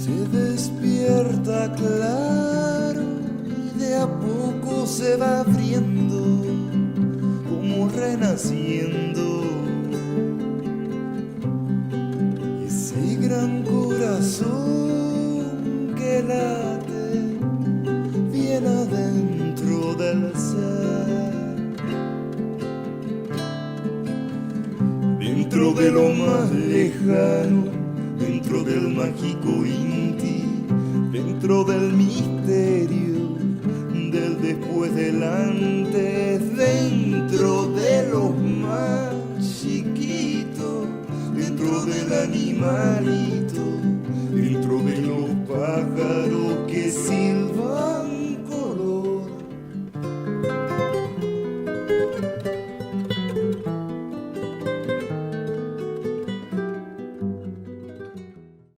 Se despierta claro y de a poco se va abriendo, como renaciendo. Ese gran corazón que late bien adentro del ser, dentro de lo más lejano, dentro del mágico Inti, dentro del misterio del después del antes.